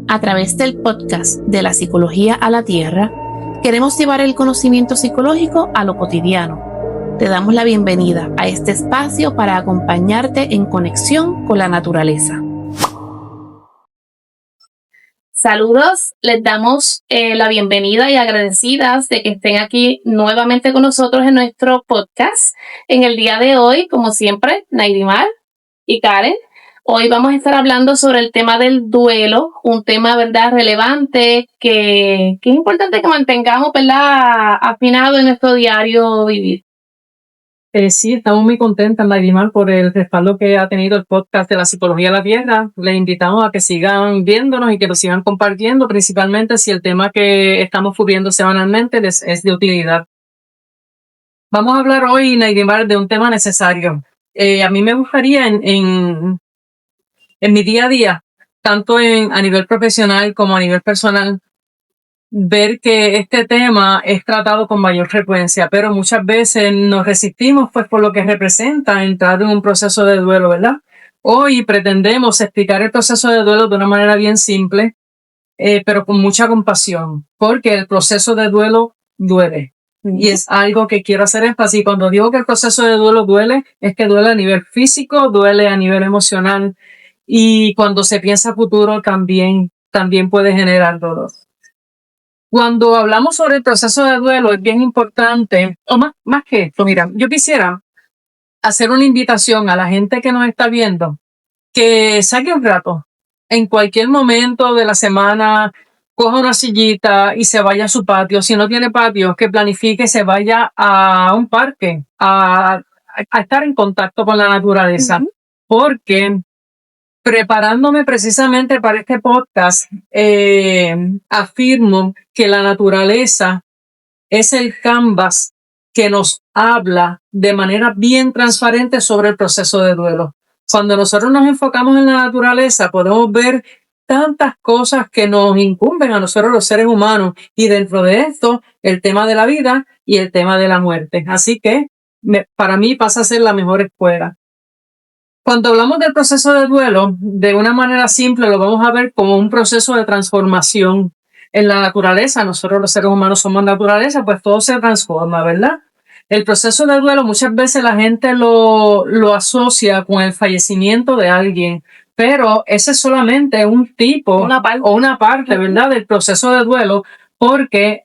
A través del podcast de la psicología a la tierra, queremos llevar el conocimiento psicológico a lo cotidiano. Te damos la bienvenida a este espacio para acompañarte en conexión con la naturaleza. Saludos, les damos la bienvenida y agradecidas de que estén aquí nuevamente con nosotros en nuestro podcast. En el día de hoy, como siempre, Nairimar y Karen. Hoy vamos a estar hablando sobre el tema del duelo, un tema, ¿verdad?, relevante que es importante que mantengamos, ¿verdad?, afinado en nuestro diario vivir. Sí, estamos muy contentas, Nairimar, por el respaldo que ha tenido el podcast de la Psicología a la Tierra. Les invitamos a que sigan viéndonos y que lo sigan compartiendo, principalmente si el tema que estamos cubriendo semanalmente les es de utilidad. Vamos a hablar hoy, Nairimar, de un tema necesario. A mí me gustaría en mi día a día, tanto a nivel profesional como a nivel personal, ver que este tema es tratado con mayor frecuencia, pero muchas veces nos resistimos pues por lo que representa entrar en un proceso de duelo, ¿verdad? Hoy pretendemos explicar el proceso de duelo de una manera bien simple, pero con mucha compasión, porque el proceso de duelo duele. Y es algo que quiero hacer énfasis. Cuando digo que el proceso de duelo duele, es que duele a nivel físico, duele a nivel emocional, y cuando se piensa a futuro también puede generar dolor. Cuando hablamos sobre el proceso de duelo es bien importante, o más que esto, mira, yo quisiera hacer una invitación a la gente que nos está viendo, que saque un rato, en cualquier momento de la semana, coja una sillita y se vaya a su patio. Si no tiene patio, que planifique, se vaya a un parque, a estar en contacto con la naturaleza, porque preparándome precisamente para este podcast, afirmo que la naturaleza es el canvas que nos habla de manera bien transparente sobre el proceso de duelo. Cuando nosotros nos enfocamos en la naturaleza, podemos ver tantas cosas que nos incumben a nosotros los seres humanos, y dentro de esto, el tema de la vida y el tema de la muerte. Así que para mí pasa a ser la mejor escuela. Cuando hablamos del proceso de duelo, de una manera simple lo vamos a ver como un proceso de transformación en la naturaleza. Nosotros los seres humanos somos naturaleza, pues todo se transforma, ¿verdad? El proceso de duelo muchas veces la gente lo asocia con el fallecimiento de alguien, pero ese es solamente un tipo o una parte, ¿verdad?, del proceso de duelo, porque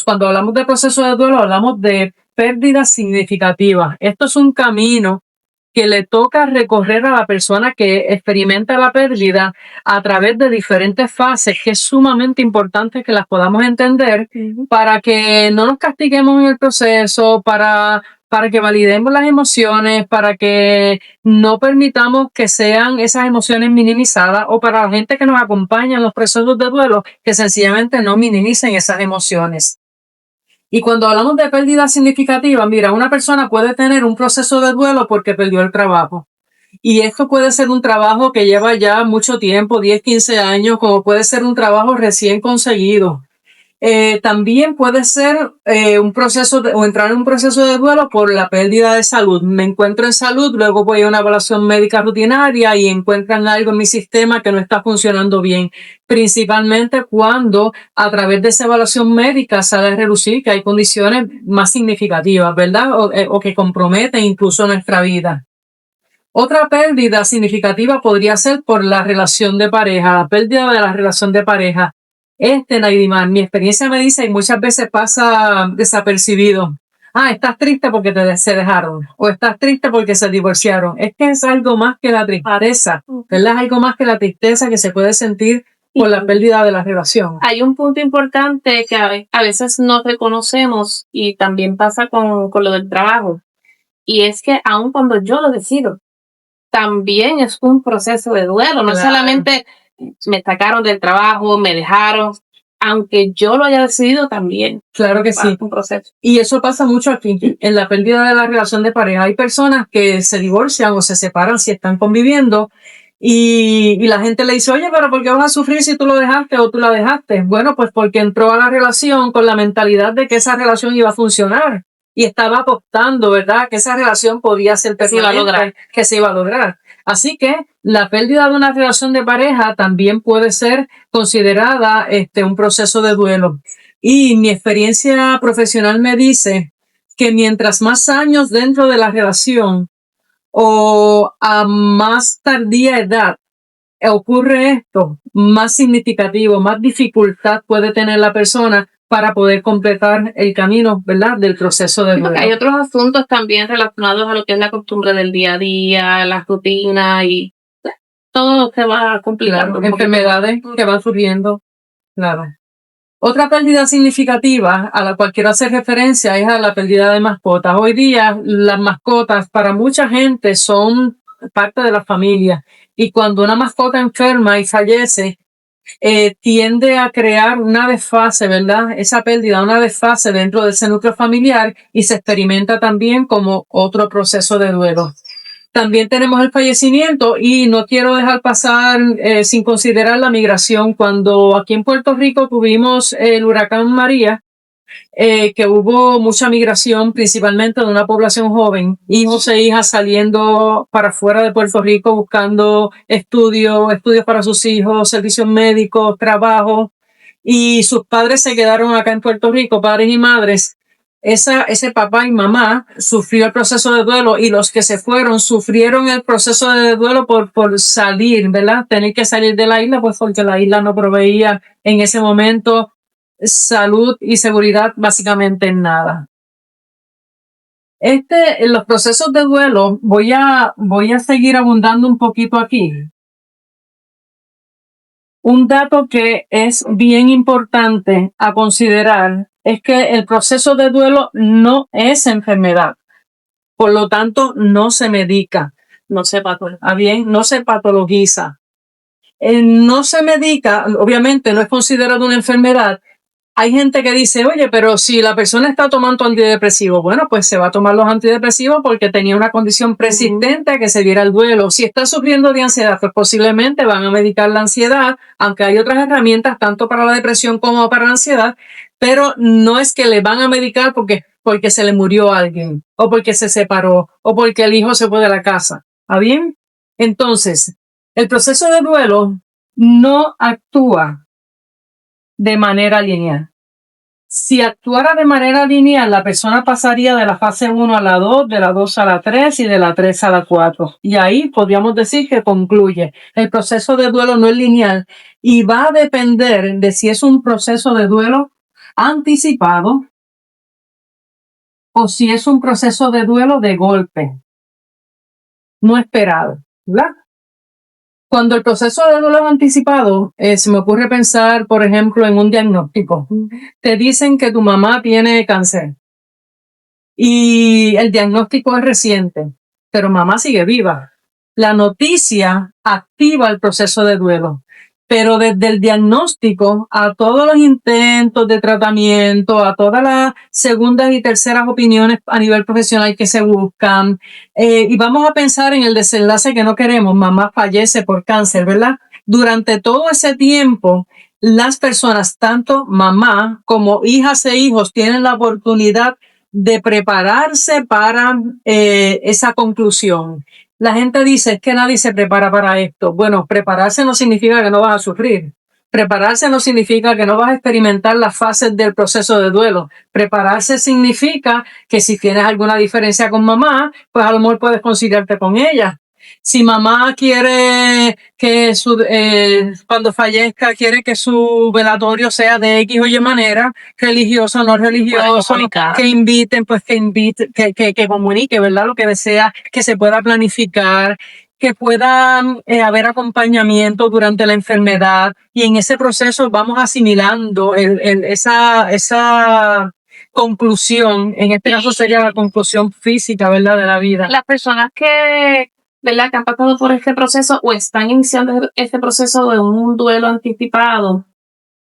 cuando hablamos de proceso de duelo hablamos de pérdidas significativas. Esto es un camino que le toca recorrer a la persona que experimenta la pérdida a través de diferentes fases, que es sumamente importante que las podamos entender para que no nos castiguemos en el proceso, para que validemos las emociones, para que no permitamos que sean esas emociones minimizadas, o para la gente que nos acompaña en los procesos de duelo, que sencillamente no minimicen esas emociones. Y cuando hablamos de pérdida significativa, mira, una persona puede tener un proceso de duelo porque perdió el trabajo. Y esto puede ser un trabajo que lleva ya mucho tiempo, 10, 15 años, como puede ser un trabajo recién conseguido. También puede ser un proceso o entrar en un proceso de duelo por la pérdida de salud. Me encuentro en salud, luego voy a una evaluación médica rutinaria y encuentran algo en mi sistema que no está funcionando bien. Principalmente cuando a través de esa evaluación médica sale a relucir que hay condiciones más significativas, ¿verdad? O que comprometen incluso nuestra vida. Otra pérdida significativa podría ser por la relación de pareja, la pérdida de la relación de pareja. Nairimar, mi experiencia me dice, y muchas veces pasa desapercibido: estás triste porque se dejaron, o estás triste porque se divorciaron. Es que es algo más que la tristeza, ¿verdad? Es algo más que la tristeza que se puede sentir por la pérdida de la relación. Hay un punto importante que a veces no reconocemos, y también pasa con lo del trabajo, y es que aun cuando yo lo decido, también es un proceso de duelo. No solamente me sacaron del trabajo, me dejaron, aunque yo lo haya decidido también. Claro que sí. Un proceso. Y eso pasa mucho aquí, en la pérdida de la relación de pareja. Hay personas que se divorcian o se separan si están conviviendo, y la gente le dice: oye, pero ¿por qué vas a sufrir si tú lo dejaste o tú la dejaste? Bueno, pues porque entró a la relación con la mentalidad de que esa relación iba a funcionar, y estaba apostando, ¿verdad?, que esa relación podía ser permanente, que se iba a lograr. Así que la pérdida de una relación de pareja también puede ser considerada un proceso de duelo. Y mi experiencia profesional me dice que mientras más años dentro de la relación o a más tardía edad ocurre esto, más significativo, más dificultad puede tener la persona para poder completar el camino, ¿verdad?, del proceso de duelo. Hay otros asuntos también relacionados a lo que es la costumbre del día a día, las rutinas y todo se va complicando. Claro, enfermedades que van surgiendo. Claro. Otra pérdida significativa a la cual quiero hacer referencia es a la pérdida de mascotas. Hoy día las mascotas para mucha gente son parte de la familia y cuando una mascota enferma y fallece, tiende a crear una desfase, ¿verdad? Esa pérdida, una desfase dentro de ese núcleo familiar y se experimenta también como otro proceso de duelo. También tenemos el fallecimiento y no quiero dejar pasar sin considerar la migración. Cuando aquí en Puerto Rico tuvimos el huracán María, que hubo mucha migración, principalmente de una población joven, hijos e hijas saliendo para fuera de Puerto Rico buscando estudios para sus hijos, servicios médicos, trabajo, y sus padres se quedaron acá en Puerto Rico, padres y madres. Ese papá y mamá sufrió el proceso de duelo y los que se fueron sufrieron el proceso de duelo por salir, ¿verdad? Tener que salir de la isla, pues porque la isla no proveía en ese momento salud y seguridad básicamente en nada. En los procesos de duelo voy a seguir abundando un poquito aquí. Un dato que es bien importante a considerar es que el proceso de duelo no es enfermedad. Por lo tanto, no se medica. No se patologiza. No se medica, obviamente no es considerado una enfermedad. Hay gente que dice, oye, pero si la persona está tomando antidepresivos, bueno, pues se va a tomar los antidepresivos porque tenía una condición persistente que se diera el duelo. Si está sufriendo de ansiedad, pues posiblemente van a medicar la ansiedad, aunque hay otras herramientas tanto para la depresión como para la ansiedad, pero no es que le van a medicar porque se le murió alguien, o porque se separó, o porque el hijo se fue de la casa. ¿Está bien? Entonces, el proceso de duelo no actúa de manera lineal. Si actuara de manera lineal, la persona pasaría de la fase 1 a la 2, de la 2 a la 3 y de la 3 a la 4. Y ahí podríamos decir que concluye. El proceso de duelo no es lineal y va a depender de si es un proceso de duelo anticipado o si es un proceso de duelo de golpe, no esperado, ¿verdad? Cuando el proceso de duelo es anticipado, se me ocurre pensar, por ejemplo, en un diagnóstico. Te dicen que tu mamá tiene cáncer y el diagnóstico es reciente, pero mamá sigue viva. La noticia activa el proceso de duelo, pero desde el diagnóstico a todos los intentos de tratamiento, a todas las segundas y terceras opiniones a nivel profesional que se buscan, y vamos a pensar en el desenlace que no queremos, mamá fallece por cáncer, ¿verdad? Durante todo ese tiempo, las personas, tanto mamá como hijas e hijos, tienen la oportunidad de prepararse para esa conclusión. La gente dice, es que nadie se prepara para esto. Bueno, prepararse no significa que no vas a sufrir. Prepararse no significa que no vas a experimentar las fases del proceso de duelo. Prepararse significa que si tienes alguna diferencia con mamá, pues a lo mejor puedes conciliarte con ella. Si mamá quiere que cuando fallezca, quiere que su velatorio sea de X o Y manera, religioso o no religioso, que inviten, pues que comunique, ¿verdad? Lo que desea, que se pueda planificar, que pueda haber acompañamiento durante la enfermedad y en ese proceso vamos asimilando esa conclusión, en este caso sería la conclusión física, ¿verdad?, de la vida. Las personas ¿verdad?, que han pasado por este proceso o están iniciando este proceso de un duelo anticipado,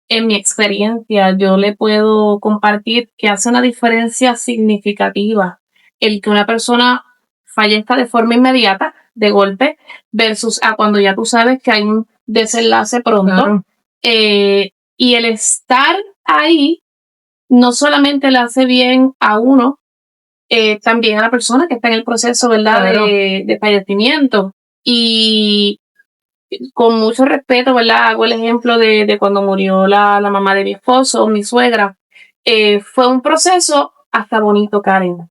en mi experiencia, yo le puedo compartir que hace una diferencia significativa el que una persona fallezca de forma inmediata, de golpe, versus a cuando ya tú sabes que hay un desenlace pronto. Claro. Y el estar ahí no solamente le hace bien a uno, también a la persona que está en el proceso, ¿verdad?, Claro. de fallecimiento. Y con mucho respeto, ¿verdad? Hago el ejemplo de cuando murió la mamá de mi esposo, mi suegra. Fue un proceso hasta bonito, Karen.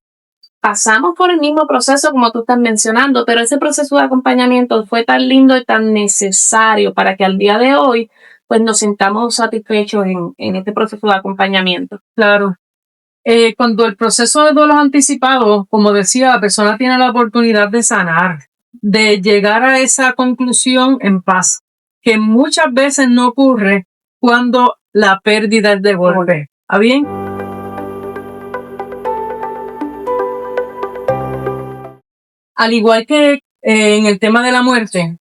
Pasamos por el mismo proceso como tú estás mencionando, pero ese proceso de acompañamiento fue tan lindo y tan necesario para que al día de hoy pues nos sintamos satisfechos en este proceso de acompañamiento. Claro. Cuando el proceso de duelo anticipado, como decía, la persona tiene la oportunidad de sanar, de llegar a esa conclusión en paz, que muchas veces no ocurre cuando la pérdida es de golpe. ¿Está bien? Al igual que en el tema de la muerte,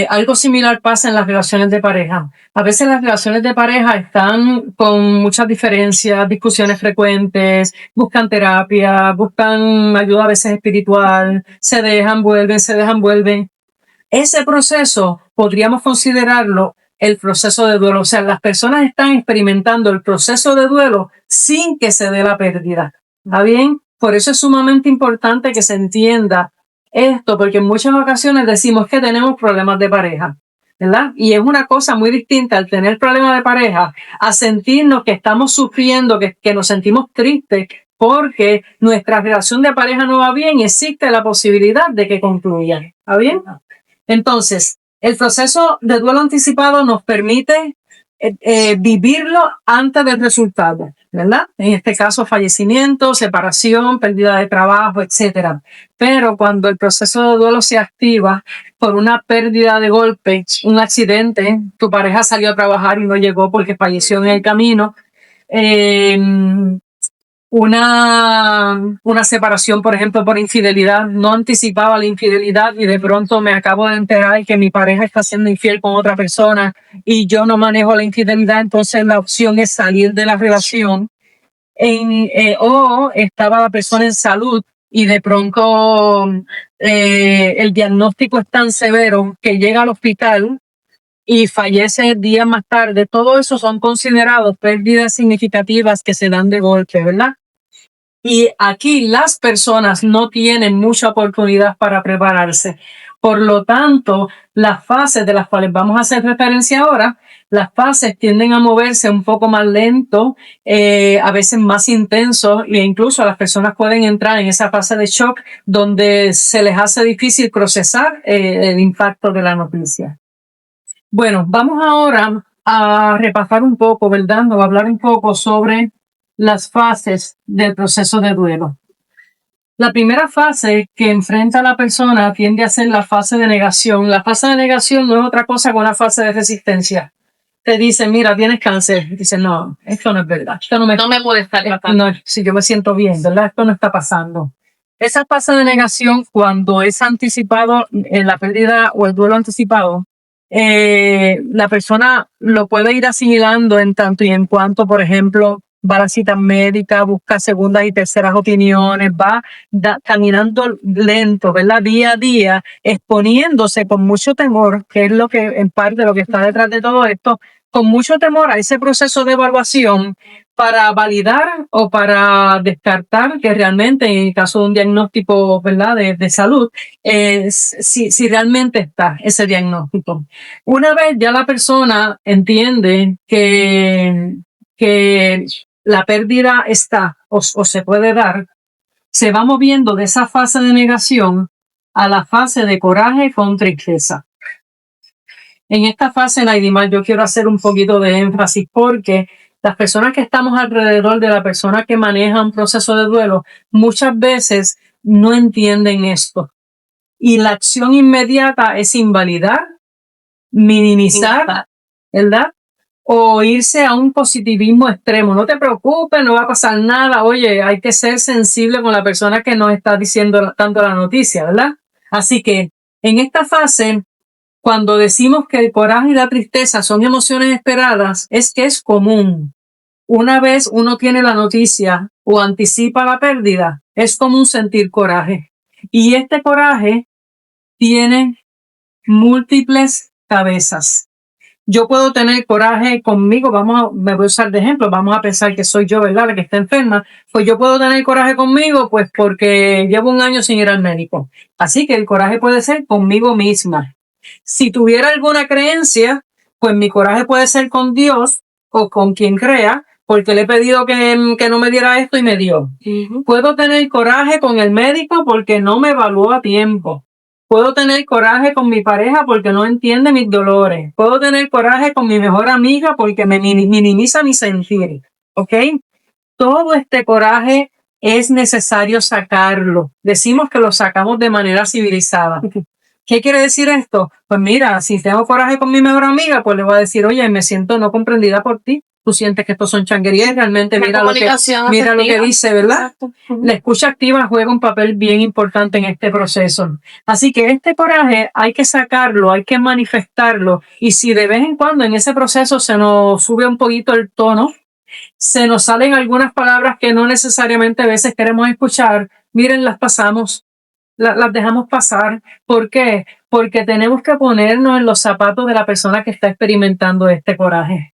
algo similar pasa en las relaciones de pareja. A veces las relaciones de pareja están con muchas diferencias, discusiones frecuentes, buscan terapia, buscan ayuda a veces espiritual, se dejan, vuelven, se dejan, vuelven. Ese proceso podríamos considerarlo el proceso de duelo. O sea, las personas están experimentando el proceso de duelo sin que se dé la pérdida. ¿Está bien? Por eso es sumamente importante que se entienda esto, porque en muchas ocasiones decimos que tenemos problemas de pareja, ¿verdad? Y es una cosa muy distinta al tener problemas de pareja a sentirnos que estamos sufriendo, que nos sentimos tristes porque nuestra relación de pareja no va bien y existe la posibilidad de que concluya. ¿Está bien? Entonces, el proceso de duelo anticipado nos permite vivirlo antes del resultado, ¿verdad? En este caso, fallecimiento, separación, pérdida de trabajo, etcétera. Pero cuando el proceso de duelo se activa por una pérdida de golpe, un accidente, tu pareja salió a trabajar y no llegó porque falleció en el camino, una separación, por ejemplo, por infidelidad, no anticipaba la infidelidad y de pronto me acabo de enterar que mi pareja está siendo infiel con otra persona y yo no manejo la infidelidad, entonces la opción es salir de la relación. O estaba la persona en salud y de pronto el diagnóstico es tan severo que llega al hospital y fallece días más tarde. Todo eso son considerados pérdidas significativas que se dan de golpe, ¿verdad? Y aquí las personas no tienen mucha oportunidad para prepararse. Por lo tanto, las fases de las cuales vamos a hacer referencia ahora, las fases tienden a moverse un poco más lento, a veces más intenso, e incluso las personas pueden entrar en esa fase de shock donde se les hace difícil procesar el impacto de la noticia. Bueno, vamos ahora a repasar un poco, ¿verdad? Nos va a hablar un poco sobre las fases del proceso de duelo. La primera fase que enfrenta a la persona tiende a ser la fase de negación. La fase de negación no es otra cosa que una fase de resistencia. Te dicen, mira, tienes cáncer. Dicen, no, esto no es verdad. Esto no me puede estar pasando. No, si yo me siento bien, ¿verdad? Esto no está pasando. Esa fase de negación, cuando es anticipado en la pérdida o el duelo anticipado, la persona lo puede ir asimilando en tanto y en cuanto, por ejemplo, va a la cita médica, busca segundas y terceras opiniones, va caminando lento, ¿verdad? Día a día, exponiéndose con mucho temor, que es lo que en parte lo que está detrás de todo esto, con mucho temor a ese proceso de evaluación para validar o para descartar que realmente en el caso de un diagnóstico, ¿verdad? De salud, si realmente está ese diagnóstico. Una vez ya la persona entiende que la pérdida está o se puede dar, se va moviendo de esa fase de negación a la fase de coraje con tristeza. En esta fase, Naidimar, yo quiero hacer un poquito de énfasis porque las personas que estamos alrededor de la persona que maneja un proceso de duelo muchas veces no entienden esto. Y la acción inmediata es invalidar, minimizar, ¿verdad? O irse a un positivismo extremo. No te preocupes, no va a pasar nada. Oye, hay que ser sensible con la persona que nos está diciendo tanto la noticia, ¿verdad? Así que en esta fase, cuando decimos que el coraje y la tristeza son emociones esperadas, es que es común. Una vez uno tiene la noticia o anticipa la pérdida, es común sentir coraje. Y este coraje tiene múltiples cabezas. Yo puedo tener coraje conmigo, me voy a usar de ejemplo, vamos a pensar que soy yo, ¿verdad?, la que está enferma, pues yo puedo tener coraje conmigo, pues porque llevo un año sin ir al médico. Así que el coraje puede ser conmigo misma. Si tuviera alguna creencia, pues mi coraje puede ser con Dios o con quien crea, porque le he pedido que no me diera esto y me dio. Puedo tener coraje con el médico porque no me evaluó a tiempo. Puedo tener coraje con mi pareja porque no entiende mis dolores. Puedo tener coraje con mi mejor amiga porque me minimiza mi sentir. ¿Ok? Todo este coraje es necesario sacarlo. Decimos que lo sacamos de manera civilizada. ¿Qué quiere decir esto? Pues mira, si tengo coraje con mi mejor amiga, pues le voy a decir, oye, me siento no comprendida por ti. Tú sientes que estos son changuerías, realmente mira lo que dice, ¿verdad? La escucha activa juega un papel bien importante en este proceso. Así que este coraje hay que sacarlo, hay que manifestarlo. Y si de vez en cuando en ese proceso se nos sube un poquito el tono, se nos salen algunas palabras que no necesariamente a veces queremos escuchar, miren, las pasamos. Las dejamos pasar. ¿Por qué? Porque tenemos que ponernos en los zapatos de la persona que está experimentando este coraje.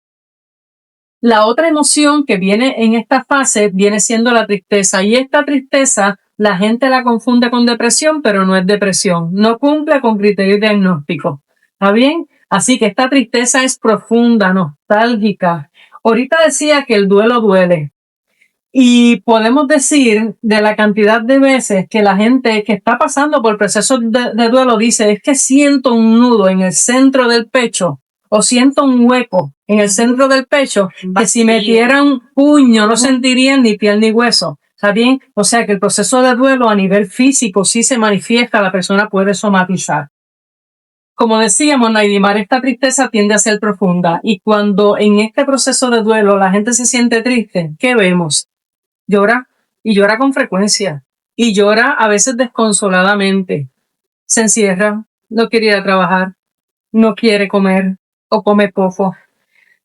La otra emoción que viene en esta fase viene siendo la tristeza. Y esta tristeza la gente la confunde con depresión, pero no es depresión. No cumple con criterios diagnósticos. ¿Está bien? Así que esta tristeza es profunda, nostálgica. Ahorita decía que el duelo duele. Y podemos decir de la cantidad de veces que la gente que está pasando por procesos de duelo dice, es que siento un nudo en el centro del pecho o siento un hueco en el centro del pecho que si metiera un puño no sentirían ni piel ni hueso. ¿Está bien? O sea que el proceso de duelo a nivel físico sí se manifiesta, la persona puede somatizar. Como decíamos, Naidimar, esta tristeza tiende a ser profunda y cuando en este proceso de duelo la gente se siente triste, ¿qué vemos? Llora y llora con frecuencia y llora a veces desconsoladamente. Se encierra, no quiere ir a trabajar, no quiere comer o come poco.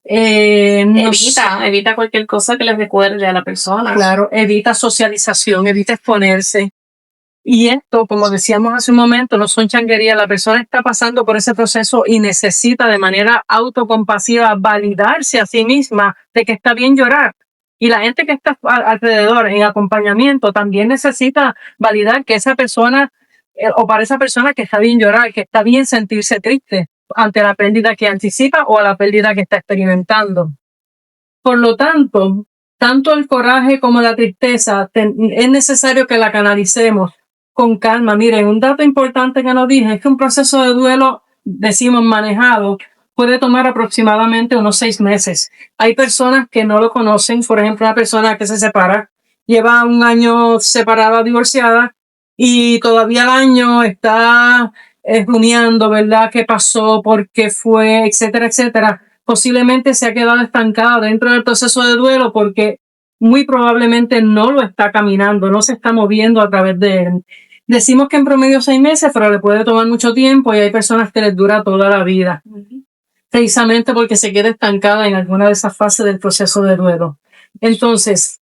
Evita cualquier cosa que les recuerde a la persona. Claro, evita socialización, evita exponerse. Y esto, como decíamos hace un momento, no son changuerías. La persona está pasando por ese proceso y necesita de manera autocompasiva validarse a sí misma de que está bien llorar. Y la gente que está alrededor en acompañamiento también necesita validar que esa persona, o para esa persona que está bien llorar, que está bien sentirse triste ante la pérdida que anticipa o a la pérdida que está experimentando. Por lo tanto, tanto el coraje como la tristeza es necesario que la canalicemos con calma. Miren, un dato importante que nos dije es que un proceso de duelo, decimos manejado, puede tomar aproximadamente unos 6 meses. Hay personas que no lo conocen, por ejemplo, una persona que se separa, lleva un año separada, divorciada, y todavía al año está rumiando, ¿verdad? ¿Qué pasó? ¿Por qué fue? Etcétera, etcétera. Posiblemente se ha quedado estancada dentro del proceso de duelo porque muy probablemente no lo está caminando, no se está moviendo a través de él. Decimos que en promedio 6 meses, pero le puede tomar mucho tiempo y hay personas que les dura toda la vida. Precisamente porque se queda estancada en alguna de esas fases del proceso de duelo. Entonces,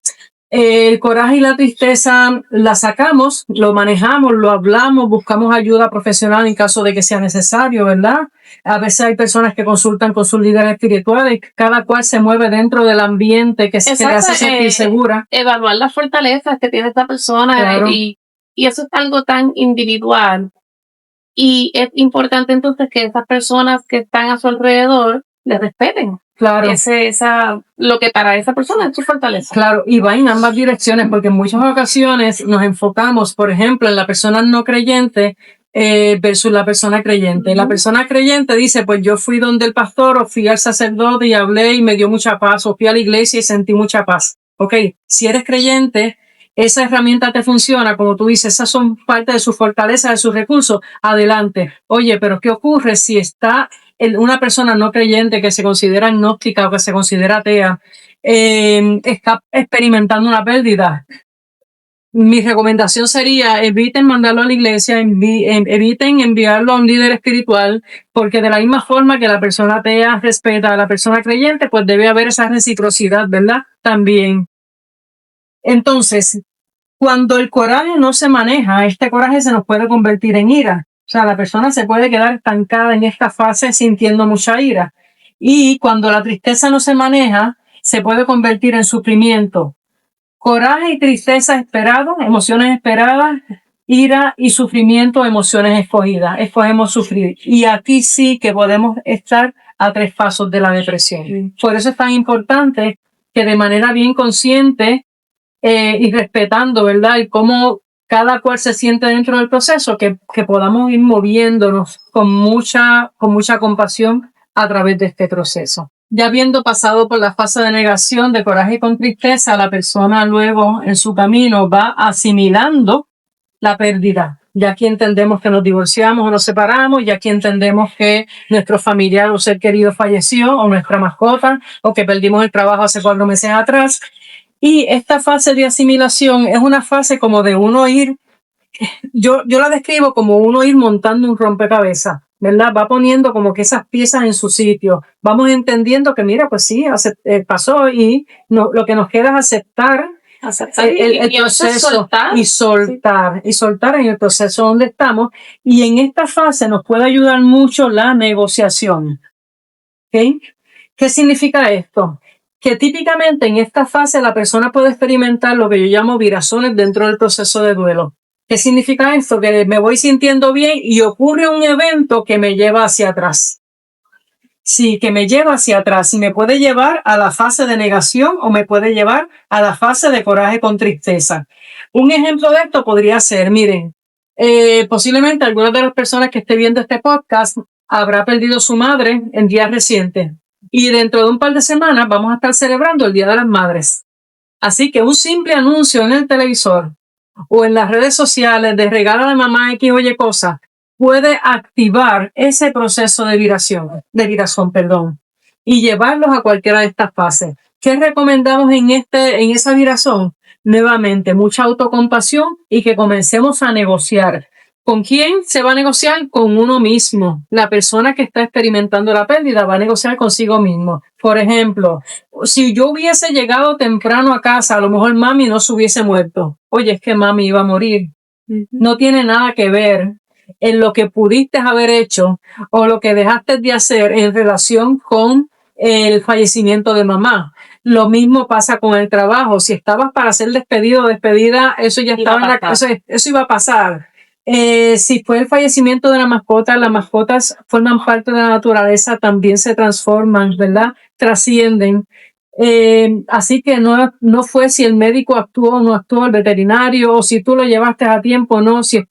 el coraje y la tristeza la sacamos, lo manejamos, lo hablamos, buscamos ayuda profesional en caso de que sea necesario, ¿verdad? A veces hay personas que consultan con sus líderes espirituales, cada cual se mueve dentro del ambiente que se le hace sentir segura. Evaluar las fortalezas que tiene esta persona, claro. y eso es algo tan individual. Y es importante entonces que esas personas que están a su alrededor les respeten. Claro. Lo que para esa persona es su fortaleza. Claro, y va en ambas direcciones, porque en muchas ocasiones nos enfocamos, por ejemplo, en la persona no creyente versus la persona creyente. La persona creyente dice, pues yo fui donde el pastor o fui al sacerdote y hablé y me dio mucha paz, o fui a la iglesia y sentí mucha paz. Ok, si eres creyente, esa herramienta te funciona, como tú dices, esas son parte de su fortaleza, de sus recursos, adelante. Oye, pero ¿qué ocurre si está una persona no creyente que se considera agnóstica o que se considera atea, está experimentando una pérdida? Mi recomendación sería eviten mandarlo a la iglesia, eviten enviarlo a un líder espiritual, porque de la misma forma que la persona atea respeta a la persona creyente, pues debe haber esa reciprocidad, ¿verdad? También. Entonces, cuando el coraje no se maneja, este coraje se nos puede convertir en ira. O sea, la persona se puede quedar estancada en esta fase sintiendo mucha ira. Y cuando la tristeza no se maneja, se puede convertir en sufrimiento. Coraje y tristeza esperados, emociones esperadas, ira y sufrimiento, emociones escogidas. Escogemos sufrir. Y aquí sí que podemos estar a 3 pasos de la depresión. Por eso es tan importante que de manera bien consciente y respetando, ¿verdad? Y cómo cada cual se siente dentro del proceso, que podamos ir moviéndonos con mucha compasión a través de este proceso. Ya habiendo pasado por la fase de negación, de coraje y con tristeza, la persona luego en su camino va asimilando la pérdida. Ya aquí entendemos que nos divorciamos o nos separamos, ya aquí entendemos que nuestro familiar o ser querido falleció, o nuestra mascota, o que perdimos el trabajo hace 4 meses atrás. Y esta fase de asimilación es una fase como de uno ir, yo la describo como uno ir montando un rompecabezas, ¿verdad? Va poniendo como que esas piezas en su sitio. Vamos entendiendo que mira, pues sí, pasó y no, lo que nos queda es aceptar el proceso y soltar en el proceso donde estamos. Y en esta fase nos puede ayudar mucho la negociación. ¿Okay? ¿Qué significa esto? Que típicamente en esta fase la persona puede experimentar lo que yo llamo virazones dentro del proceso de duelo. ¿Qué significa esto? Que me voy sintiendo bien y ocurre un evento que me lleva hacia atrás. Sí, que me lleva hacia atrás y me puede llevar a la fase de negación o me puede llevar a la fase de coraje con tristeza. Un ejemplo de esto podría ser, miren, posiblemente algunas de las personas que esté viendo este podcast habrá perdido su madre en días recientes y dentro de un par de semanas vamos a estar celebrando el Día de las Madres. Así que un simple anuncio en el televisor o en las redes sociales de regalo a la mamá X o Y cosa puede activar ese proceso de viración, y llevarlos a cualquiera de estas fases. ¿Qué recomendamos en esa viración? Nuevamente, mucha autocompasión y que comencemos a negociar. ¿Con quién se va a negociar? Con uno mismo. La persona que está experimentando la pérdida va a negociar consigo mismo. Por ejemplo, si yo hubiese llegado temprano a casa, a lo mejor mami no se hubiese muerto. Oye, es que mami iba a morir. No tiene nada que ver en lo que pudiste haber hecho o lo que dejaste de hacer en relación con el fallecimiento de mamá. Lo mismo pasa con el trabajo. Si estabas para ser despedido o despedida, eso ya estaba en la casa, eso iba a pasar. Si fue el fallecimiento de la mascota, las mascotas forman parte de la naturaleza, también se transforman, ¿verdad? Trascienden. Así que no fue si el médico actuó o no actuó, el veterinario, o si tú lo llevaste a tiempo o no, si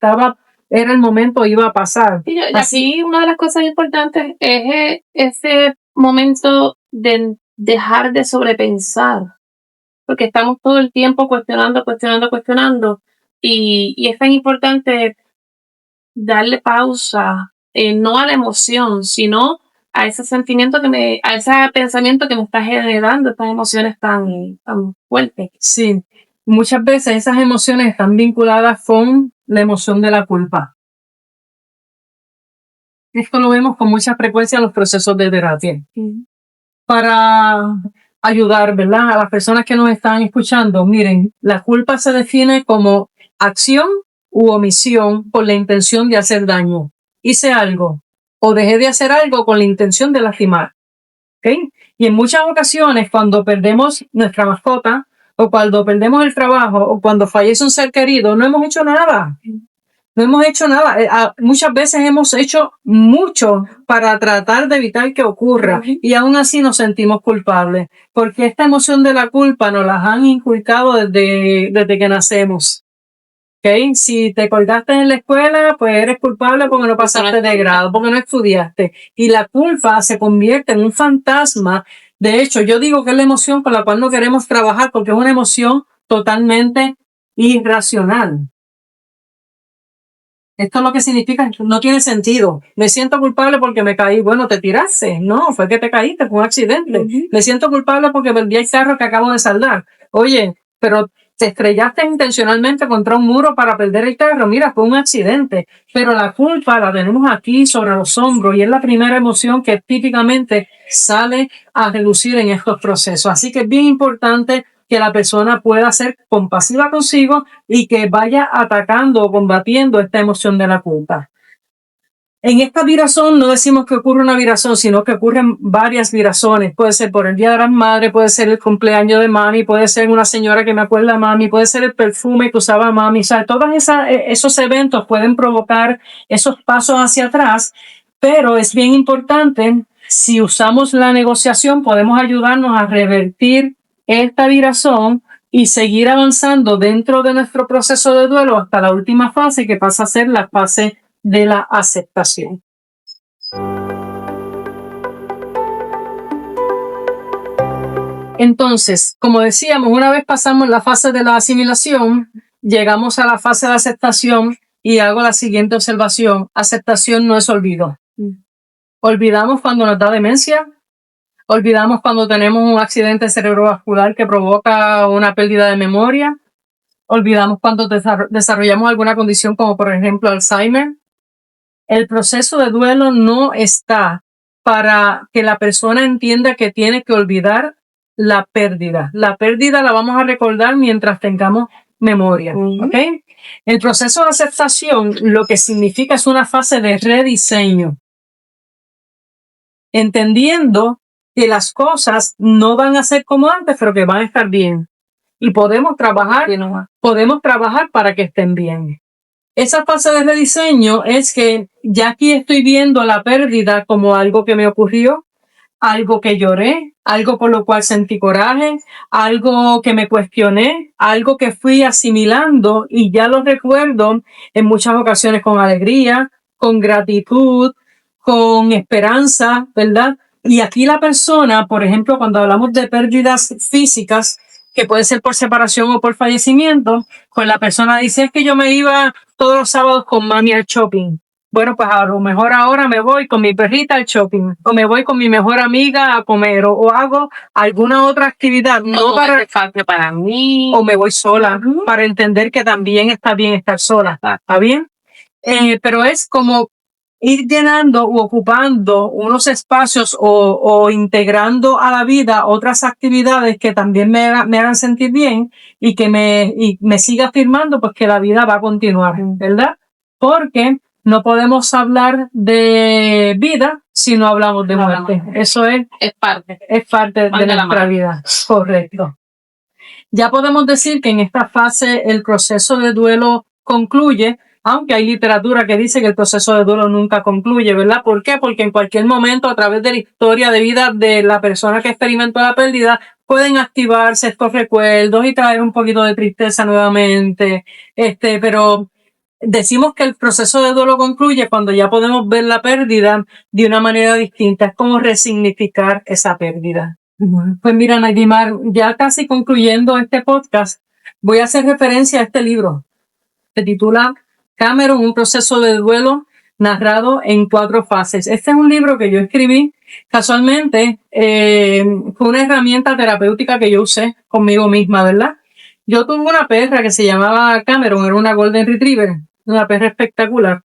era el momento, iba a pasar. Y así una de las cosas importantes es ese momento de dejar de sobrepensar, porque estamos todo el tiempo cuestionando, y es tan importante darle pausa, no a la emoción, sino a ese sentimiento a ese pensamiento que me está generando estas emociones tan fuertes. Sí, muchas veces esas emociones están vinculadas con la emoción de la culpa. Esto lo vemos con mucha frecuencia en los procesos de terapia. Para ayudar, ¿verdad? A las personas que nos están escuchando, miren, la culpa se define como acción u omisión con la intención de hacer daño. Hice algo o dejé de hacer algo con la intención de lastimar. ¿Okay? Y en muchas ocasiones, cuando perdemos nuestra mascota o cuando perdemos el trabajo o cuando fallece un ser querido, no hemos hecho nada. No hemos hecho nada. Muchas veces hemos hecho mucho para tratar de evitar que ocurra y aún así nos sentimos culpables porque esta emoción de la culpa nos la han inculcado desde que nacemos. ¿Okay? Si te colgaste en la escuela, pues eres culpable porque no pasaste de grado, porque no estudiaste. Y la culpa se convierte en un fantasma. De hecho, yo digo que es la emoción con la cual no queremos trabajar porque es una emoción totalmente irracional. Esto es lo que significa, no tiene sentido. Me siento culpable porque me caí. Bueno, te tiraste. No, fue que te caíste, fue un accidente. Me siento culpable porque perdí el carro que acabo de saldar. Oye, pero te estrellaste intencionalmente contra un muro para perder el carro. Mira, fue un accidente. Pero la culpa la tenemos aquí sobre los hombros y es la primera emoción que típicamente sale a relucir en estos procesos. Así que es bien importante que la persona pueda ser compasiva consigo y que vaya atacando o combatiendo esta emoción de la culpa. En esta virazón no decimos que ocurre una virazón, sino que ocurren varias virazones. Puede ser por el Día de las Madres, puede ser el cumpleaños de mami, puede ser una señora que me acuerda a mami, puede ser el perfume que usaba mami. O sea, todos esos eventos pueden provocar esos pasos hacia atrás, pero es bien importante, si usamos la negociación, podemos ayudarnos a revertir esta virazón y seguir avanzando dentro de nuestro proceso de duelo hasta la última fase, que pasa a ser la fase de la aceptación. Entonces, como decíamos, una vez pasamos la fase de la asimilación, llegamos a la fase de aceptación y hago la siguiente observación. Aceptación no es olvido. Olvidamos cuando nos da demencia, olvidamos cuando tenemos un accidente cerebrovascular que provoca una pérdida de memoria, olvidamos cuando desarrollamos alguna condición como por ejemplo Alzheimer. El proceso de duelo no está para que la persona entienda que tiene que olvidar la pérdida. La pérdida la vamos a recordar mientras tengamos memoria, ¿ok? El proceso de aceptación lo que significa es una fase de rediseño. Entendiendo que las cosas no van a ser como antes, pero que van a estar bien. Y podemos trabajar para que estén bien. Esa fase de rediseño es que ya aquí estoy viendo la pérdida como algo que me ocurrió, algo que lloré, algo por lo cual sentí coraje, algo que me cuestioné, algo que fui asimilando y ya lo recuerdo en muchas ocasiones con alegría, con gratitud, con esperanza, ¿verdad? Y aquí la persona, por ejemplo, cuando hablamos de pérdidas físicas, que puede ser por separación o por fallecimiento, pues la persona dice, es que yo me iba todos los sábados con mami al shopping. Bueno, pues a lo mejor ahora me voy con mi perrita al shopping, o me voy con mi mejor amiga a comer, o hago alguna otra actividad, no para mí, o me voy sola, para entender que también está bien estar sola, ¿está bien? Pero es como ir llenando u ocupando unos espacios o integrando a la vida otras actividades que también me hagan sentir bien y que me siga afirmando pues que la vida va a continuar, ¿verdad? Porque no podemos hablar de vida si no hablamos de muerte. Eso es parte de nuestra vida. Correcto. Ya podemos decir que en esta fase el proceso de duelo concluye, aunque hay literatura que dice que el proceso de duelo nunca concluye, ¿verdad? ¿Por qué? Porque en cualquier momento, a través de la historia de vida de la persona que experimentó la pérdida, pueden activarse estos recuerdos y traer un poquito de tristeza nuevamente. Pero decimos que el proceso de duelo concluye cuando ya podemos ver la pérdida de una manera distinta. Es como resignificar esa pérdida. Pues mira, Naidimar, ya casi concluyendo este podcast, voy a hacer referencia a este libro. Se titula Cameron, un proceso de duelo narrado en 4 fases. Este es un libro que yo escribí casualmente, fue una herramienta terapéutica que yo usé conmigo misma, ¿verdad? Yo tuve una perra que se llamaba Cameron, era una Golden Retriever, una perra espectacular,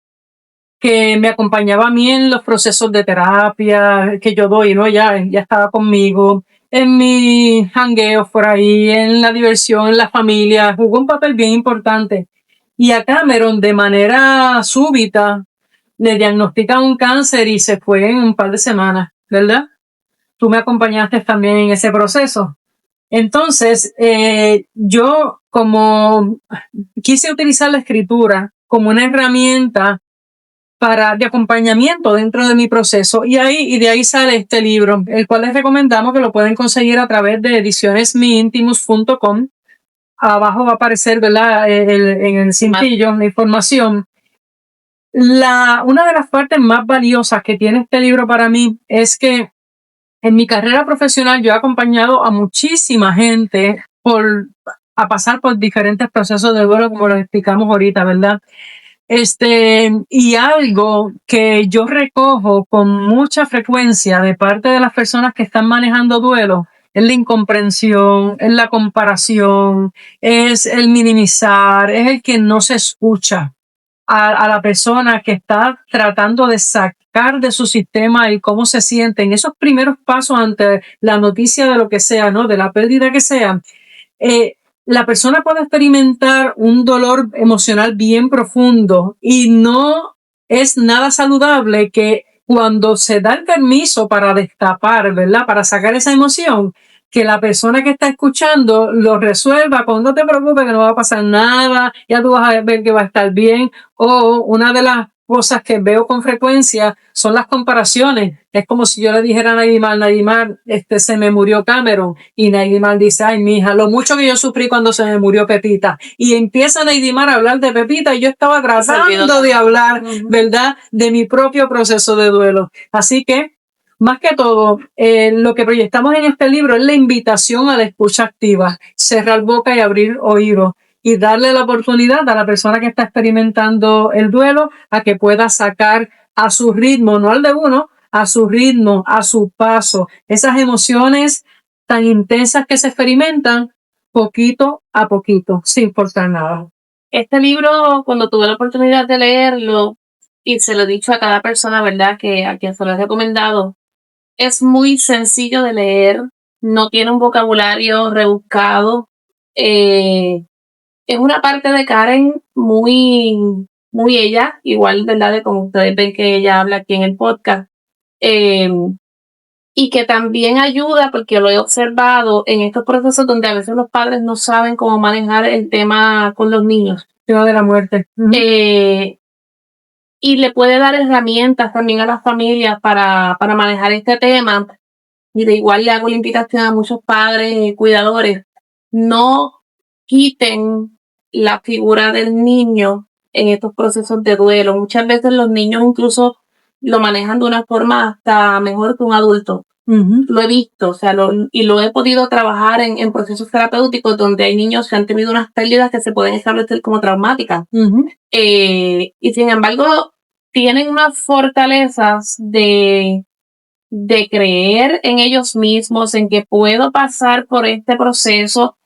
que me acompañaba a mí en los procesos de terapia que yo doy, ¿no? Ya estaba conmigo en mis jangueos por ahí, en la diversión, en la familia, jugó un papel bien importante. Y a Cameron, de manera súbita, le diagnostican un cáncer y se fue en un par de semanas, ¿verdad? Tú me acompañaste también en ese proceso. Entonces, yo como quise utilizar la escritura como una herramienta de acompañamiento dentro de mi proceso y de ahí sale este libro, el cual les recomendamos que lo pueden conseguir a través de edicionesmiintimus.com. Abajo va a aparecer, ¿verdad? En el cintillo la información. Una de las partes más valiosas que tiene este libro para mí es que en mi carrera profesional yo he acompañado a muchísima gente a pasar por diferentes procesos de duelo, como lo explicamos ahorita, ¿verdad? Y algo que yo recojo con mucha frecuencia de parte de las personas que están manejando duelo es la incomprensión, es la comparación, es el minimizar, es el que no se escucha a la persona que está tratando de sacar de su sistema el cómo se siente en esos primeros pasos ante la noticia de lo que sea, ¿no? De la pérdida que sea. La persona puede experimentar un dolor emocional bien profundo y no es nada saludable que cuando se da el permiso para destapar, ¿verdad? Para sacar esa emoción, que la persona que está escuchando lo resuelva con no te preocupes que no va a pasar nada, ya tú vas a ver que va a estar bien. O una de las cosas que veo con frecuencia son las comparaciones. Es como si yo le dijera a Naidimar, se me murió Cameron, y Naidimar dice, ay, mija, lo mucho que yo sufrí cuando se me murió Pepita. Y empieza Naidimar a hablar de Pepita y yo estaba tratando de hablar, ¿verdad?, de mi propio proceso de duelo. Así que, más que todo, lo que proyectamos en este libro es la invitación a la escucha activa, cerrar boca y abrir oídos, y darle la oportunidad a la persona que está experimentando el duelo a que pueda sacar a su ritmo, no al de uno, a su ritmo, a su paso, esas emociones tan intensas que se experimentan poquito a poquito, sin forzar nada. Este libro, cuando tuve la oportunidad de leerlo, y se lo he dicho a cada persona, ¿verdad?, que a quien se lo he recomendado, es muy sencillo de leer, no tiene un vocabulario rebuscado. Es una parte de Karen muy ella, igual, ¿verdad?, de como ustedes ven que ella habla aquí en el podcast. Y que también ayuda, porque lo he observado en estos procesos donde a veces los padres no saben cómo manejar el tema con los niños. El tema de la muerte. Y le puede dar herramientas también a las familias para manejar este tema. Y de igual le hago la invitación a muchos padres y cuidadores, no quiten la figura del niño en estos procesos de duelo. Muchas veces los niños incluso lo manejan de una forma hasta mejor que un adulto. Lo he visto, o sea, y lo he podido trabajar en procesos terapéuticos donde hay niños que han tenido unas pérdidas que se pueden establecer como traumáticas. Y sin embargo, tienen unas fortalezas de creer en ellos mismos, en que puedo pasar por este proceso.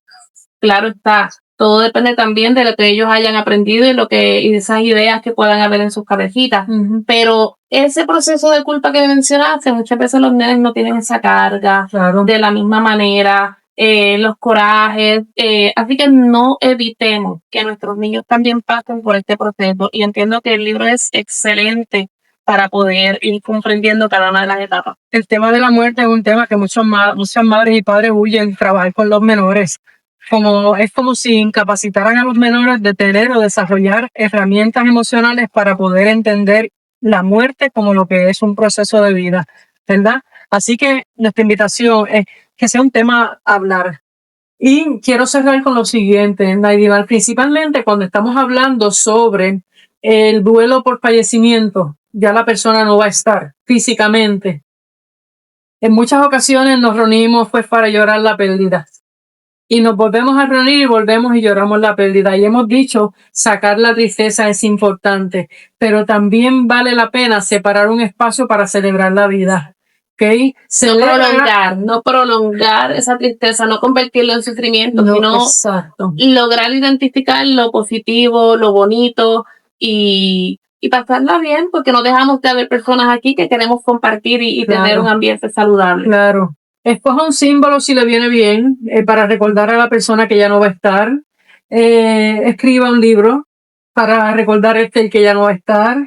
Claro está, todo depende también de lo que ellos hayan aprendido y de esas ideas que puedan haber en sus cabecitas. Pero ese proceso de culpa que mencionaste, muchas veces los nenes no tienen esa carga de la misma manera, los corajes, así que no evitemos que nuestros niños también pasen por este proceso, y entiendo que el libro es excelente para poder ir comprendiendo cada una de las etapas. El tema de la muerte es un tema que muchas madres y padres huyen, trabajar con los menores. Es como si incapacitaran a los menores de tener o desarrollar herramientas emocionales para poder entender la muerte como lo que es un proceso de vida, ¿verdad? Así que nuestra invitación es que sea un tema a hablar. Y quiero cerrar con lo siguiente, Naidimar, principalmente cuando estamos hablando sobre el duelo por fallecimiento, ya la persona no va a estar físicamente. En muchas ocasiones nos reunimos pues para llorar la pérdida. Y nos volvemos a reunir y volvemos y lloramos la pérdida. Y hemos dicho, sacar la tristeza es importante, pero también vale la pena separar un espacio para celebrar la vida. ¿Okay? No prolongar esa tristeza, no convertirlo en sufrimiento, sino lograr identificar lo positivo, lo bonito y pasarla bien, porque no dejamos de haber personas aquí que queremos compartir y tener un ambiente saludable. Claro. Escoja un símbolo si le viene bien, para recordar a la persona que ya no va a estar. Escriba un libro para recordar el que ya no va a estar.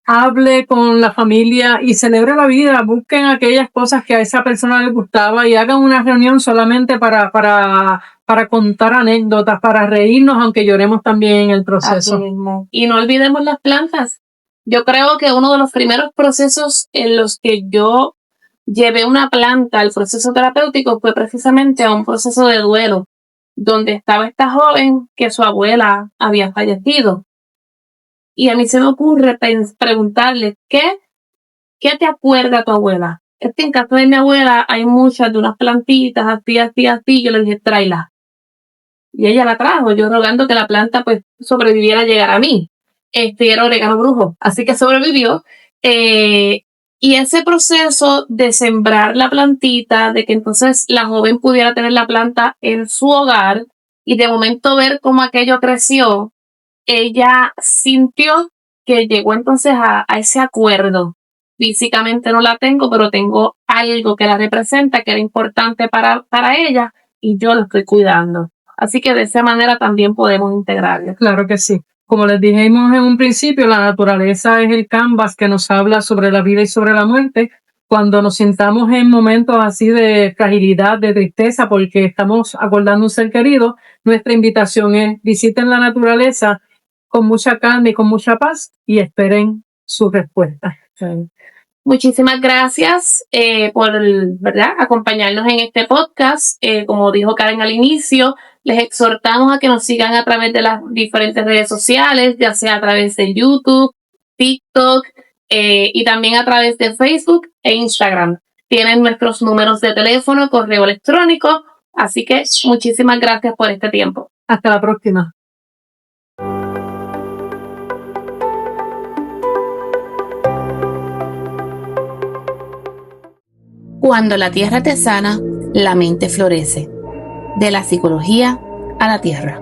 Hable con la familia y celebre la vida. Busquen aquellas cosas que a esa persona le gustaba y hagan una reunión solamente para contar anécdotas, para reírnos, aunque lloremos también en el proceso. Así mismo. Y no olvidemos las plantas. Yo creo que uno de los primeros procesos en los que yo llevé una planta al proceso terapéutico fue precisamente a un proceso de duelo, donde estaba esta joven que su abuela había fallecido. Y a mí se me ocurre preguntarle, ¿qué te acuerda tu abuela? Es que en casa de mi abuela hay muchas de unas plantitas, así. Yo le dije, tráela. Y ella la trajo, yo rogando que la planta pues sobreviviera a llegar a mí. Era orégano brujo, así que sobrevivió. Y ese proceso de sembrar la plantita, de que entonces la joven pudiera tener la planta en su hogar y de momento ver cómo aquello creció, ella sintió que llegó entonces a ese acuerdo. Físicamente no la tengo, pero tengo algo que la representa, que era importante para ella, y yo lo estoy cuidando. Así que de esa manera también podemos integrarlo. Claro que sí. Como les dijimos en un principio, la naturaleza es el canvas que nos habla sobre la vida y sobre la muerte. Cuando nos sintamos en momentos así de fragilidad, de tristeza, porque estamos acordando un ser querido, nuestra invitación es visiten la naturaleza con mucha calma y con mucha paz y esperen su respuesta. Muchísimas gracias por, ¿verdad?, acompañarnos en este podcast. Como dijo Karen al inicio, les exhortamos a que nos sigan a través de las diferentes redes sociales, ya sea a través de YouTube, TikTok y también a través de Facebook e Instagram. Tienen nuestros números de teléfono, correo electrónico, así que muchísimas gracias por este tiempo. Hasta la próxima. Cuando la tierra te sana, la mente florece. De la psicología a la tierra.